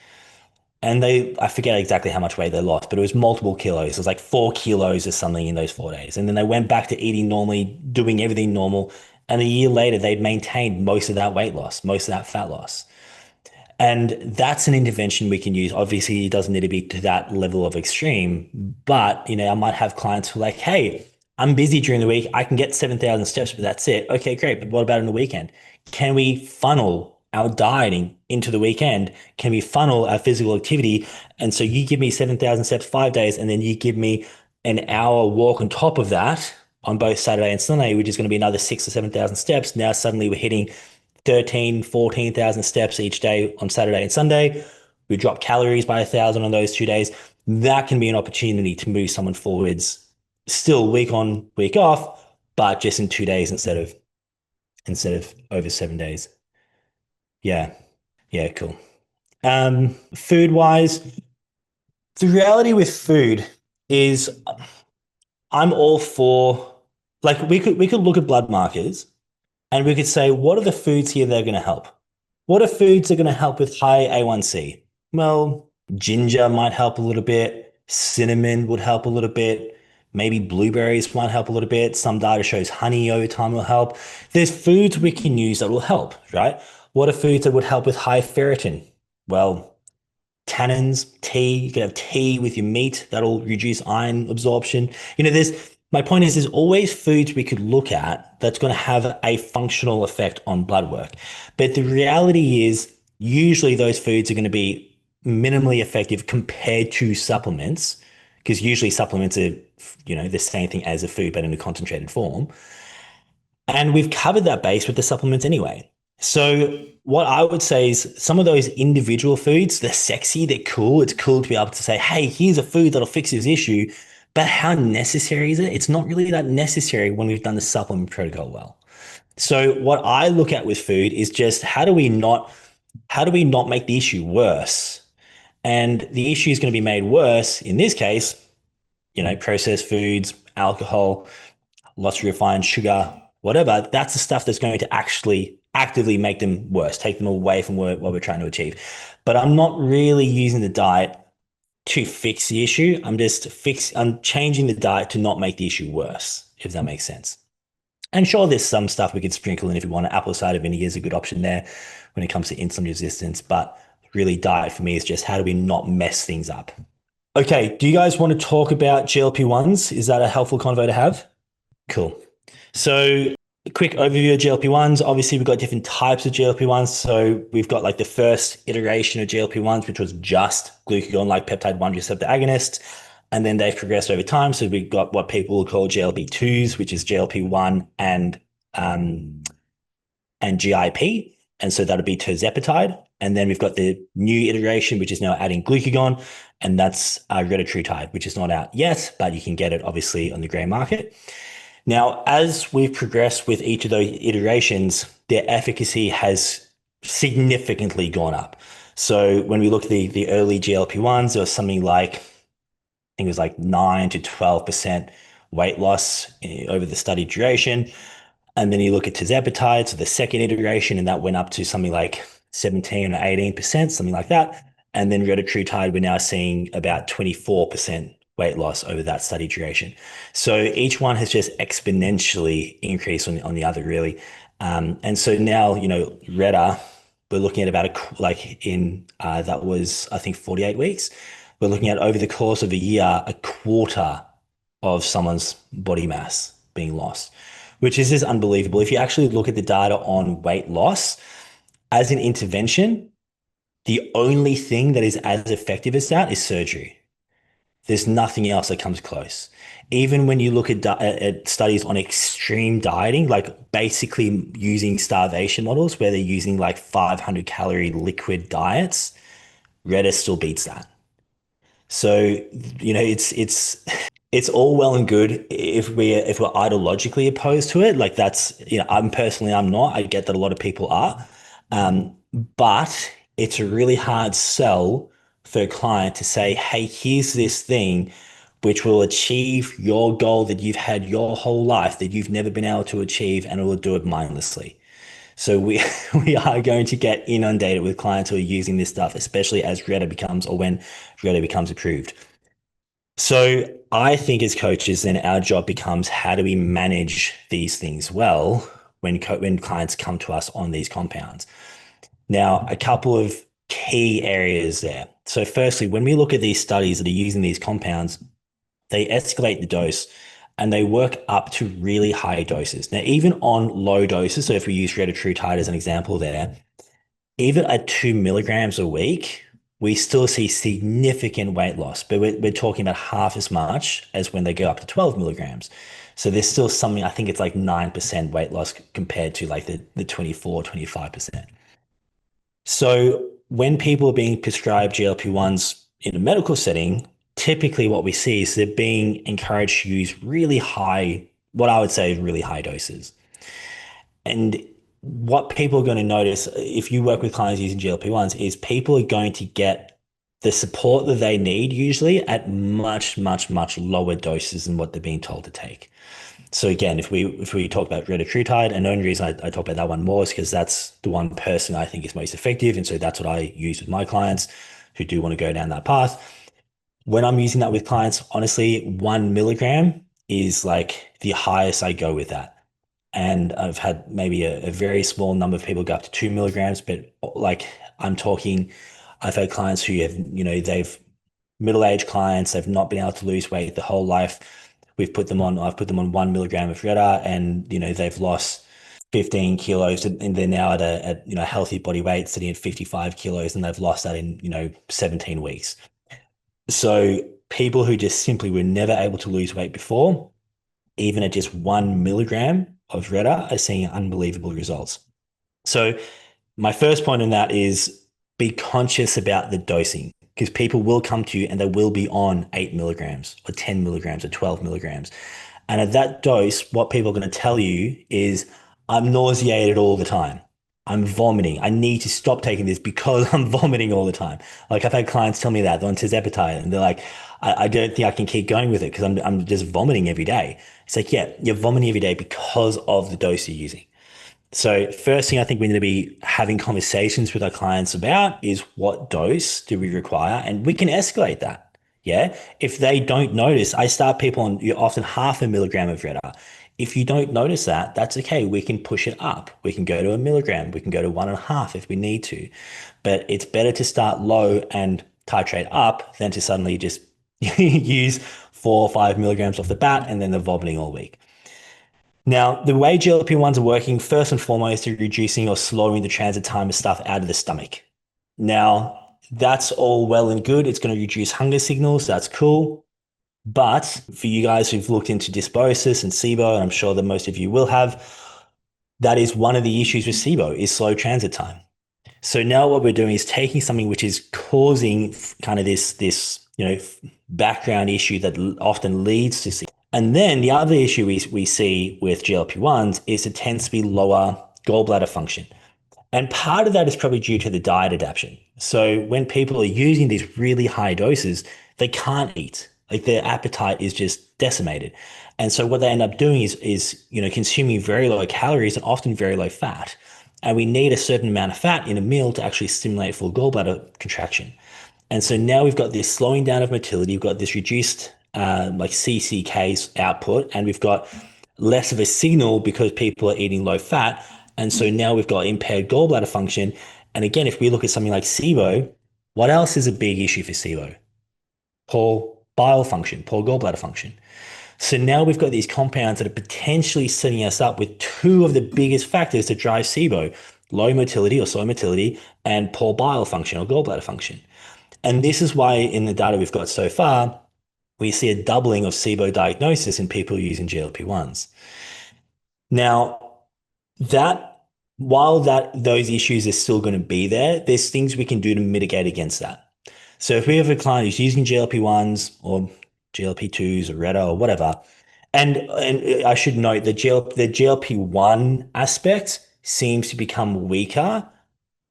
And I forget exactly how much weight they lost, but it was multiple kilos. It was like 4 kilos or something in those 4 days. And then they went back to eating normally, doing everything normal. And a year later, they'd maintained most of that weight loss, most of that fat loss. And that's an intervention we can use. Obviously, it doesn't need to be to that level of extreme, but I might have clients who are like, hey, I'm busy during the week. I can get 7,000 steps, but that's it. Okay, great. But what about on the weekend? Can we funnel our dieting into the weekend? Can we funnel our physical activity? And so you give me 7,000 steps 5 days, and then you give me an hour walk on top of that on both Saturday and Sunday, which is going to be another 6,000 or 7,000 steps. Now suddenly we're hitting 13, 14,000 steps each day on Saturday and Sunday. We drop calories by 1,000 on those 2 days. That can be an opportunity to move someone forwards, still week on, week off, but just in 2 days instead of over 7 days. Yeah. Yeah, cool. Food wise, the reality with food is I'm all for, like, we could look at blood markers and we could say, what are the foods here that are going to help? What are foods that are going to help with high A1C? Well, ginger might help a little bit. Cinnamon would help a little bit. Maybe blueberries might help a little bit. Some data shows honey over time will help. There's foods we can use that will help, right? What are foods that would help with high ferritin? Well, tannins, tea. You can have tea with your meat. That'll reduce iron absorption. My point is, there's always foods we could look at that's going to have a functional effect on blood work. But the reality is, usually those foods are going to be minimally effective compared to supplements, because usually supplements are, the same thing as a food, but in a concentrated form. And we've covered that base with the supplements anyway. So what I would say is some of those individual foods, they're sexy, they're cool. It's cool to be able to say, hey, here's a food that'll fix this issue. But how necessary is it? It's not really that necessary when we've done the supplement protocol well. So what I look at with food is just how do we not make the issue worse? And the issue is going to be made worse in this case, processed foods, alcohol, lots of refined sugar, whatever. That's the stuff that's going to actually actively make them worse, take them away from what we're trying to achieve. But I'm not really using the diet to fix the issue. I'm changing the diet to not make the issue worse, if that makes sense. And sure, there's some stuff we could sprinkle in if you want. Apple cider vinegar is a good option there when it comes to insulin resistance. But really, diet for me is just how do we not mess things up? Okay, do you guys want to talk about GLP-1s? Is that a helpful convo to have? Cool. So a quick overview of GLP-1s. Obviously, we've got different types of GLP-1s. So we've got like the first iteration of GLP-1s, which was just glucagon-like peptide-1 receptor agonists. And then they've progressed over time. So we've got what people will call GLP-2s, which is GLP-1 and GIP. And so that'll be tirzepatide. And then we've got the new iteration, which is now adding glucagon, and that's retatrutide, which is not out yet, but you can get it obviously on the gray market. Now, as we've progressed with each of those iterations, their efficacy has significantly gone up. So when we look at the early GLP-1s, there was something like, I think it was like 9 to 12% weight loss over the study duration. And then you look at tirzepatide, so the second iteration, and that went up to something like 17 or 18%, something like that. And then retatrutide, we're now seeing about 24% weight loss over that study duration. So each one has just exponentially increased on the other, really. And so now, Reta, we're looking at about that was, I think, 48 weeks. We're looking at over the course of a year, a quarter of someone's body mass being lost, which is just unbelievable. If you actually look at the data on weight loss as an intervention, the only thing that is as effective as that is surgery. There's nothing else that comes close. Even when you look at studies on extreme dieting, like basically using starvation models where they're using like 500 calorie liquid diets, Reta still beats that. So, it's all well and good if we're ideologically opposed to it. Like that's, I'm not. I get that a lot of people are. But it's a really hard sell for a client to say, hey, here's this thing which will achieve your goal that you've had your whole life that you've never been able to achieve, and it will do it mindlessly. So we we are going to get inundated with clients who are using this stuff, especially as Reta becomes or when Reta becomes approved. So I think as coaches, then our job becomes how do we manage these things well when clients come to us on these compounds. Now, a couple of key areas there. So firstly, when we look at these studies that are using these compounds, they escalate the dose and they work up to really high doses. Now, even on low doses, so if we use retatrutide as an example there, even at 2 milligrams a week, we still see significant weight loss, but we're talking about half as much as when they go up to 12 milligrams. So there's still something, I think it's like 9% weight loss compared to like the 24, 25%. So when people are being prescribed GLP-1s in a medical setting, typically what we see is they're being encouraged to use really high, what I would say is really high doses. And what people are going to notice if you work with clients using GLP-1s is people are going to get the support that they need usually at much, much, much lower doses than what they're being told to take. So again, if we talk about retatrutide, and the only reason I talk about that one more is because that's the one person I think is most effective. And so that's what I use with my clients who do want to go down that path. When I'm using that with clients, honestly, 1 milligram is like the highest I go with that. And I've had maybe a very small number of people go up to 2 milligrams, but like I've had clients who have, they've middle-aged clients, they've not been able to lose weight the whole life. I've put them on 1 milligram of Reta, and, they've lost 15 kilos and they're now at healthy body weight sitting at 55 kilos, and they've lost that in, 17 weeks. So people who just simply were never able to lose weight before, even at just 1 milligram of Retta are seeing unbelievable results. So my first point on that is be conscious about the dosing, because people will come to you and they will be on 8 milligrams or 10 milligrams or 12 milligrams. And at that dose, what people are going to tell you is, I'm nauseated all the time. I'm vomiting. I need to stop taking this because I'm vomiting all the time. Like I've had clients tell me that they're on tirzepatide and they're like, I don't think I can keep going with it because I'm just vomiting every day. It's like, yeah, you're vomiting every day because of the dose you're using. So first thing I think we need to be having conversations with our clients about is, what dose do we require? And we can escalate that. Yeah. If they don't notice, I start people on often 0.5 milligram of Retta. If you don't notice that, that's okay. We can push it up. We can go to 1 milligram. We can go to 1.5 if we need to. But it's better to start low and titrate up than to suddenly just use 4 or 5 milligrams off the bat and then they're vomiting all week. Now, the way GLP-1s are working, first and foremost, are reducing or slowing the transit time of stuff out of the stomach. Now, that's all well and good. It's going to reduce hunger signals. That's cool. But for you guys who've looked into dysbiosis and SIBO, and I'm sure that most of you will have, that is one of the issues with SIBO, is slow transit time. So now what we're doing is taking something which is causing kind of this background issue that often leads to SIBO. And then the other issue we see with GLP-1s is it tends to be lower gallbladder function. And part of that is probably due to the diet adaptation. So when people are using these really high doses, they can't eat. Like their appetite is just decimated. And so what they end up doing is consuming very low calories and often very low fat. And we need a certain amount of fat in a meal to actually stimulate full gallbladder contraction. And so now we've got this slowing down of motility, we've got this reduced like CCK output, and we've got less of a signal because people are eating low fat. And so now we've got impaired gallbladder function. And again, if we look at something like SIBO, what else is a big issue for SIBO? Poor bile function, poor gallbladder function. So now we've got these compounds that are potentially setting us up with two of the biggest factors that drive SIBO: low motility or slow motility and poor bile function or gallbladder function. And this is why in the data we've got so far, we see a doubling of SIBO diagnosis in people using GLP-1s. Now, while those issues are still going to be there, there's things we can do to mitigate against that. So if we have a client who's using GLP-1s or GLP-2s or Retta or whatever, and I should note the GLP-1 aspect seems to become weaker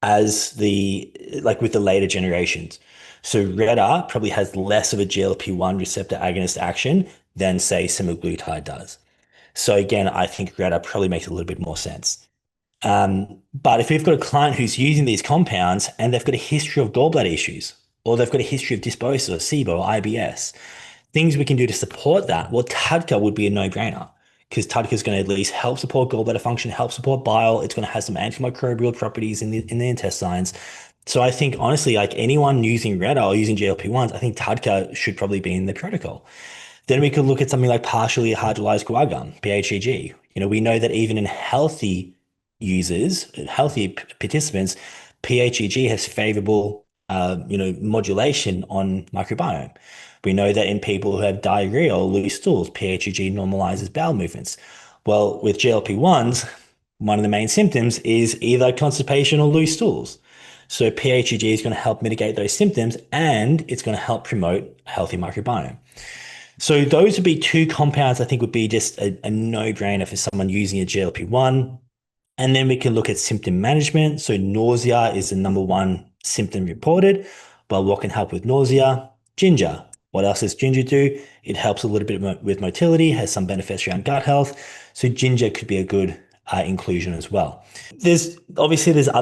as with the later generations. So Retta probably has less of a GLP-1 receptor agonist action than, say, semaglutide does. So again, I think Retta probably makes a little bit more sense. But if we've got a client who's using these compounds and they've got a history of gallbladder issues, or they've got a history of dysbiosis or SIBO or IBS, things we can do to support that, well, TUDCA would be a no-brainer, because TUDCA is going to at least help support gallbladder function, help support bile. It's going to have some antimicrobial properties in the intestines. So I think, honestly, like anyone using Retta or using GLP-1s, I think TUDCA should probably be in the protocol. Then we could look at something like partially hydrolyzed guar gum, PHEG. We know that even in healthy users, healthy participants, PHEG has favorable, modulation on microbiome. We know that in people who have diarrhea or loose stools, PHEG normalizes bowel movements. Well, with GLP-1s, one of the main symptoms is either constipation or loose stools. So PHEG is going to help mitigate those symptoms, and it's going to help promote a healthy microbiome. So those would be two compounds I think would be just a no-brainer for someone using a GLP-1. And then we can look at symptom management. So nausea is the number one symptom reported. Well, what can help with nausea? Ginger. What else does ginger do? It helps a little bit with motility, has some benefits around gut health. So ginger could be a good inclusion as well. There's other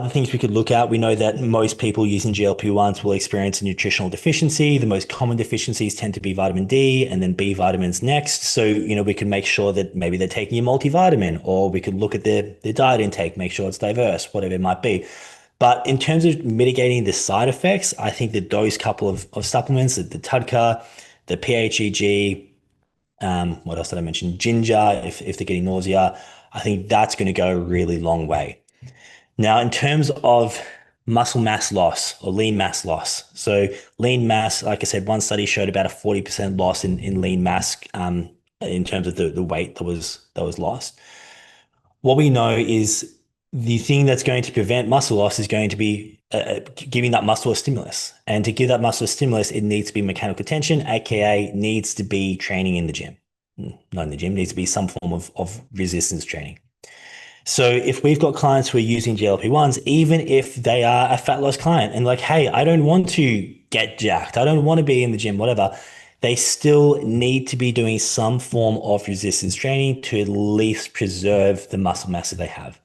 things we could look at. We know that most people using GLP-1s will experience a nutritional deficiency. The most common deficiencies tend to be vitamin D and then B vitamins next. So, we can make sure that maybe they're taking a multivitamin, or we could look at their diet intake, make sure it's diverse, whatever it might be. But in terms of mitigating the side effects, I think that those couple of supplements, the TUDCA, the PHEG, what else did I mention? Ginger, if they're getting nausea, I think that's going to go a really long way. Now, in terms of muscle mass loss or lean mass loss. So lean mass, like I said, one study showed about a 40% loss in lean mass in terms of the weight that was lost. what we know is the thing that's going to prevent muscle loss is going to be giving that muscle a stimulus. And to give that muscle a stimulus, it needs to be mechanical tension, aka needs to be training in the gym. Not in the gym, needs to be some form of resistance training. So if we've got clients who are using GLP-1s, even if they are a fat loss client and like, hey, I don't want to get jacked, I don't want to be in the gym, whatever, they still need to be doing some form of resistance training to at least preserve the muscle mass that they have.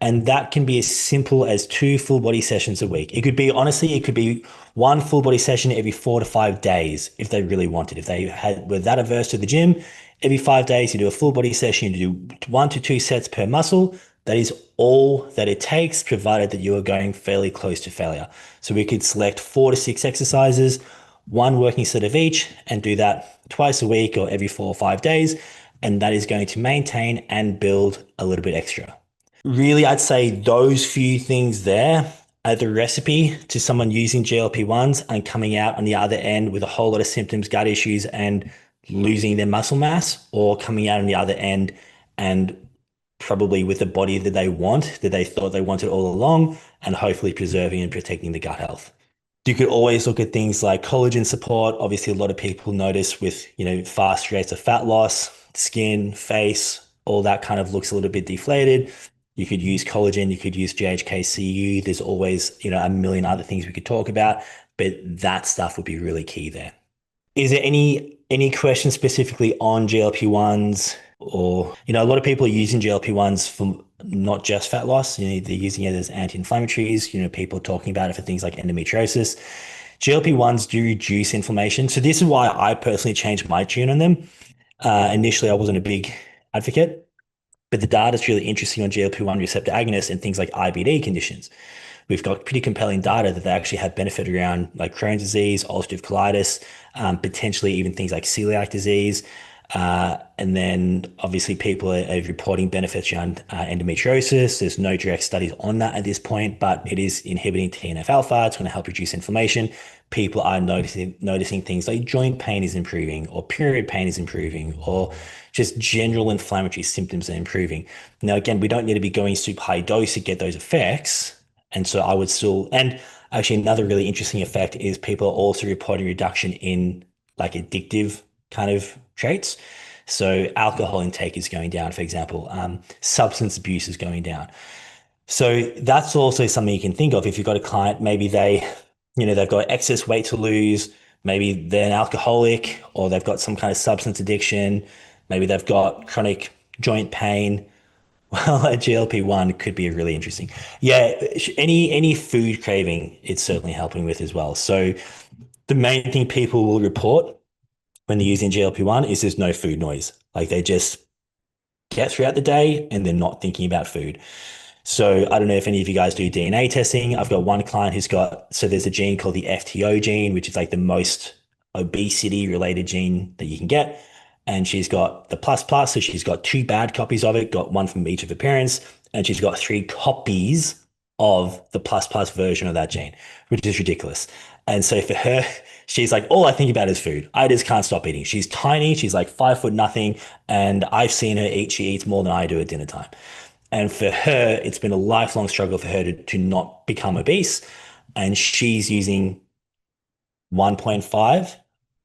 And that can be as simple as 2 full body sessions a week. It could be, honestly, it could be 1 full body session every 4 to 5 days if they really wanted. If they were that averse to the gym, every 5 days, you do a full body session, you do 1 to 2 sets per muscle. That is all that it takes, provided that you are going fairly close to failure. So we could select 4 to 6 exercises, 1 working set of each, and do that twice a week or every 4 or 5 days. And that is going to maintain and build a little bit extra. Really, I'd say those few things there are the recipe to someone using GLP-1s and coming out on the other end with a whole lot of symptoms, gut issues, and losing their muscle mass, or coming out on the other end and probably with the body that they want, that they thought they wanted all along, and hopefully preserving and protecting the gut health. You could always look at things like collagen support. Obviously, a lot of people notice with, fast rates of fat loss, skin, face, all that kind of looks a little bit deflated. You could use collagen, you could use GHKCU. There's always, a million other things we could talk about, but that stuff would be really key there. Is there any questions specifically on GLP-1s? Or, a lot of people are using GLP-1s for not just fat loss. They're using it as anti-inflammatories. People talking about it for things like endometriosis. GLP-1s do reduce inflammation. So this is why I personally changed my tune on them. Initially, I wasn't a big advocate, but the data is really interesting on GLP-1 receptor agonists and things like IBD conditions. We've got pretty compelling data that they actually have benefit around like Crohn's disease, ulcerative colitis, potentially even things like celiac disease. And then obviously people are reporting benefits around endometriosis. There's no direct studies on that at this point, but it is inhibiting TNF alpha. It's going to help reduce inflammation. People are noticing things like joint pain is improving, or period pain is improving, or just general inflammatory symptoms are improving. Now, again, we don't need to be going super high dose to get those effects. And so I would still, and actually another really interesting effect is people are also reporting reduction in like addictive kind of traits. So alcohol intake is going down, for example, substance abuse is going down. So that's also something you can think of. If you've got a client, maybe they've got excess weight to lose, maybe they're an alcoholic, or they've got some kind of substance addiction, maybe they've got chronic joint pain. Well, a GLP-1 could be really interesting. Yeah, any food craving, it's certainly helping with as well. So the main thing people will report when they're using GLP-1 is there's no food noise. Like they just get throughout the day and they're not thinking about food. So I don't know if any of you guys do DNA testing. I've got one client so there's a gene called the FTO gene, which is like the most obesity related gene that you can get. And she's got the plus plus, so she's got 2 bad copies of it, got one from each of her parents, and she's got 3 copies of the plus plus version of that gene, which is ridiculous. And so for her, she's like, all I think about is food. I just can't stop eating. She's tiny, she's like 5 foot nothing, and I've seen her eat. She eats more than I do at dinner time. And for her, it's been a lifelong struggle for her to not become obese. And she's using 1.5.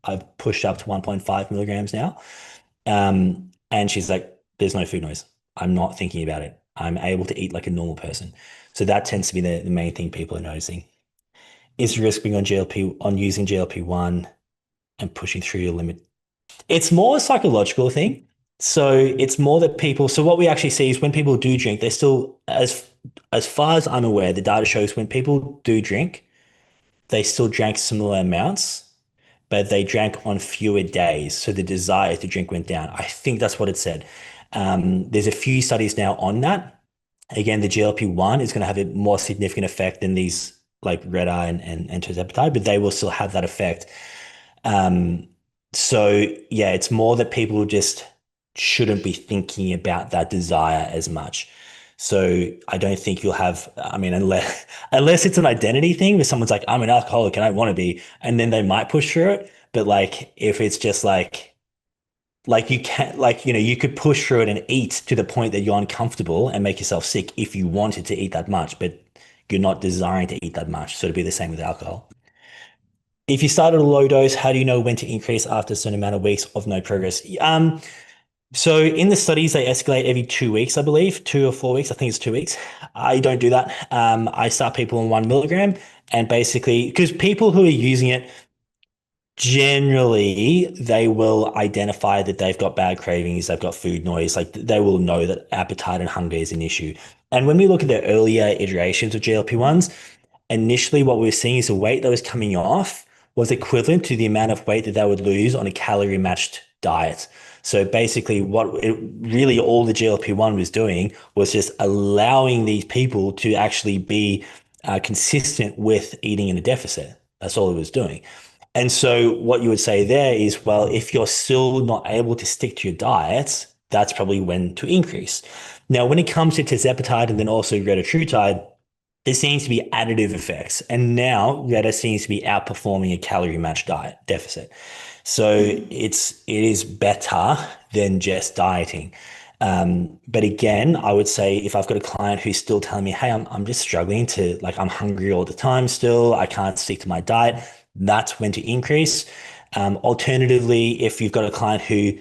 I've pushed up to 1.5 milligrams now. And she's like, there's no food noise. I'm not thinking about it. I'm able to eat like a normal person. So that tends to be the main thing people are noticing. Is risk being on using GLP-1 and pushing through your limit? It's more a psychological thing. So it's more that so what we actually see is when people do drink, they're still, as far as I'm aware, the data shows when people do drink, they still drank similar amounts, but they drank on fewer days. So the desire to drink went down. I think that's what it said. There's a few studies now on that. Again, the GLP-1 is going to have a more significant effect than these like red eye and tirzepatide, but they will still have that effect. So yeah, it's more that people just shouldn't be thinking about that desire as much. So I don't think you'll have, I mean, unless it's an identity thing where someone's like, I'm an alcoholic and I want to be, and then they might push through it. But like, if it's just like, like you can't, like, you could push through it and eat to the point that you're uncomfortable and make yourself sick if you wanted to eat that much, but you're not desiring to eat that much. So it'd be the same with alcohol. If you start at a low dose, how do you know when to increase after a certain amount of weeks of no progress? So in the studies, they escalate every 2 weeks, I believe, 2 or 4 weeks. I think it's 2 weeks. I don't do that. I start people on 1 milligram, and basically, because people who are using it, generally they will identify that they've got bad cravings, they've got food noise, like they will know that appetite and hunger is an issue. And when we look at the earlier iterations of GLP-1s, initially what we were seeing is the weight that was coming off was equivalent to the amount of weight that they would lose on a calorie matched diet. So basically, really all the GLP-1 was doing was just allowing these people to actually be consistent with eating in a deficit. That's all it was doing. And so what you would say there is, well, if you're still not able to stick to your diet, that's probably when to increase. Now, when it comes to tirzepatide and then also retatrutide, there seems to be additive effects. And now Retta seems to be outperforming a calorie matched diet deficit. So it is better than just dieting. But again, I would say if I've got a client who's still telling me, hey, I'm just struggling to, like, I'm hungry all the time still, I can't stick to my diet, that's when to increase. Alternatively, if you've got a client who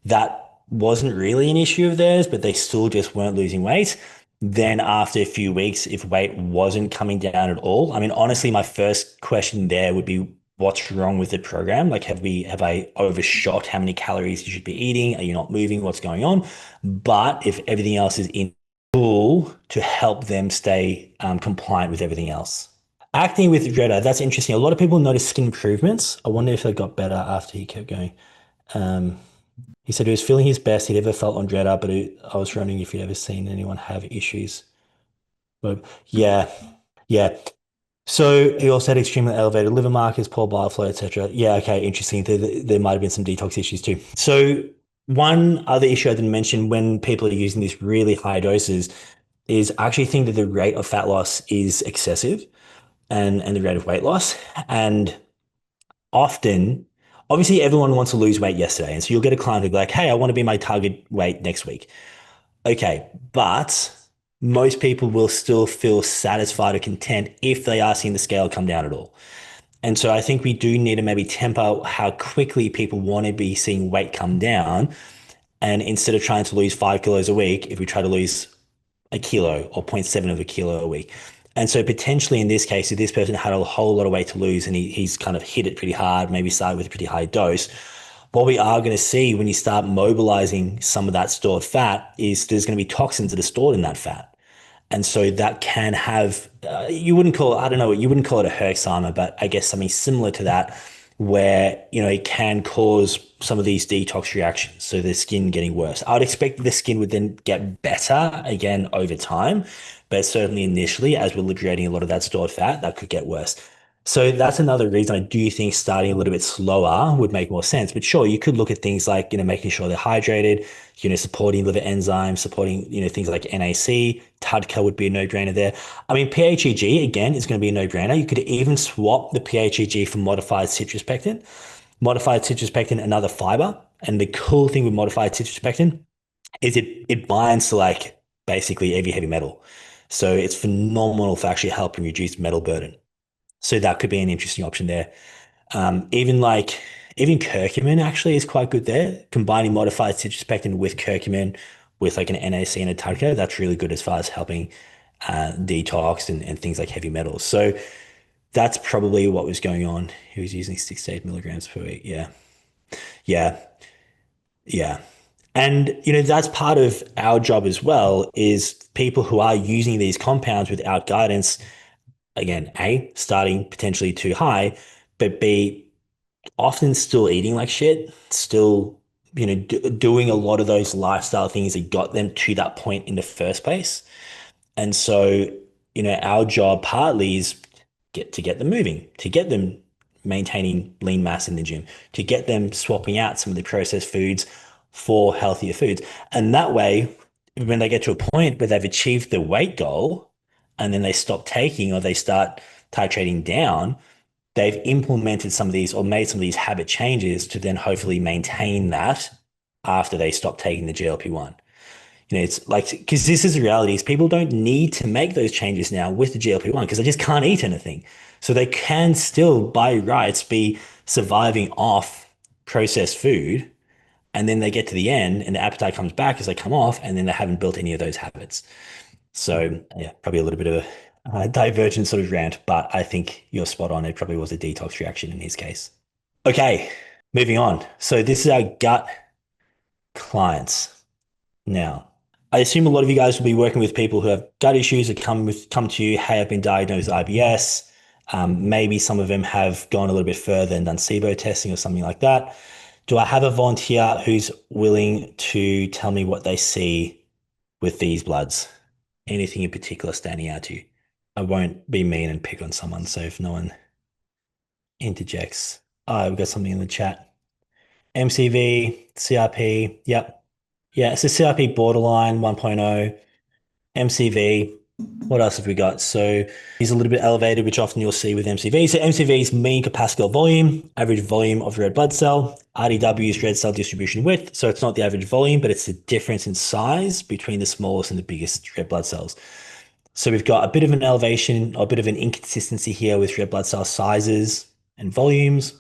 that wasn't really an issue of theirs, but they still just weren't losing weight, then after a few weeks, if weight wasn't coming down at all, I mean, honestly, my first question there would be, what's wrong with the program? Like, have I overshot how many calories you should be eating? Are you not moving? What's going on? But if everything else is in tool to help them stay compliant with everything else. Acting with Retta, that's interesting. A lot of people notice skin improvements. I wonder if they got better after he kept going. Um, he said he was feeling his best he'd ever felt on Retta, but I was wondering if you'd ever seen anyone have issues. But yeah, yeah. So he also had extremely elevated liver markers, poor bile flow, etc. Yeah, okay, interesting. There might have been some detox issues too. So one other issue I didn't mention when people are using these really high doses is I actually think that the rate of fat loss is excessive and the rate of weight loss. And often, obviously, everyone wants to lose weight yesterday. And so you'll get a client who'll be like, hey, I want to be my target weight next week. Okay, but most people will still feel satisfied or content if they are seeing the scale come down at all. And so I think we do need to maybe temper how quickly people want to be seeing weight come down. And instead of trying to lose 5 kilos a week, if we try to lose a kilo or 0.7 of a kilo a week. And so potentially in this case, if this person had a whole lot of weight to lose and he's kind of hit it pretty hard, maybe started with a pretty high dose, what we are going to see when you start mobilizing some of that stored fat is there's going to be toxins that are stored in that fat. And so that can have, you wouldn't call it, I don't know, you wouldn't call it a Herxheimer, but I guess something similar to that, where, it can cause some of these detox reactions. So the skin getting worse. I would expect the skin would then get better again over time, but certainly initially, as we're liberating a lot of that stored fat, that could get worse. So that's another reason I do think starting a little bit slower would make more sense. But sure, you could look at things like, making sure they're hydrated, supporting liver enzymes, supporting, things like NAC, TUDCA would be a no-brainer there. I mean, PHEG, again, is going to be a no-brainer. You could even swap the PHEG for modified citrus pectin. Modified citrus pectin, another fiber. And the cool thing with modified citrus pectin is it binds to like basically every heavy metal. So it's phenomenal for actually helping reduce metal burden. So that could be an interesting option there. Even curcumin actually is quite good there. Combining modified citrus pectin with curcumin with like an NAC and a TUDCA, that's really good as far as helping detox and things like heavy metals. So that's probably what was going on. He was using 6 to 8 milligrams per week. Yeah. Yeah. Yeah. And, that's part of our job as well is people who are using these compounds without guidance, again, A, starting potentially too high, but B, often still eating like shit, still, doing a lot of those lifestyle things that got them to that point in the first place. And so, our job partly is get them moving, to get them maintaining lean mass in the gym, to get them swapping out some of the processed foods for healthier foods. And that way, when they get to a point where they've achieved the weight goal and then they stop taking or they start titrating down, they've implemented some of these or made some of these habit changes to then hopefully maintain that after they stop taking the GLP-1. It's like, because this is the reality is people don't need to make those changes now with the GLP-1 because they just can't eat anything. So they can still, by rights, be surviving off processed food. And then they get to the end and the appetite comes back as they come off, and then they haven't built any of those habits. So yeah, probably a little bit of a divergent sort of rant, but I think you're spot on. It probably was a detox reaction in his case. Okay, moving on. So this is our gut clients. Now, I assume a lot of you guys will be working with people who have gut issues that come to you, hey, I've been diagnosed with IBS. Maybe some of them have gone a little bit further and done SIBO testing or something like that. Do I have a volunteer who's willing to tell me what they see with these bloods? Anything in particular standing out to you? I won't be mean and pick on someone, so if no one interjects. We've got something in the chat. MCV, CRP, yep. Yeah, it's a CRP borderline 1.0, MCV. What else have we got? So he's a little bit elevated, which often you'll see with MCV. So MCV is mean corpuscular volume, average volume of red blood cell. RDW is red cell distribution width. So it's not the average volume, but it's the difference in size between the smallest and the biggest red blood cells. So we've got a bit of an elevation, or a bit of an inconsistency here with red blood cell sizes and volumes.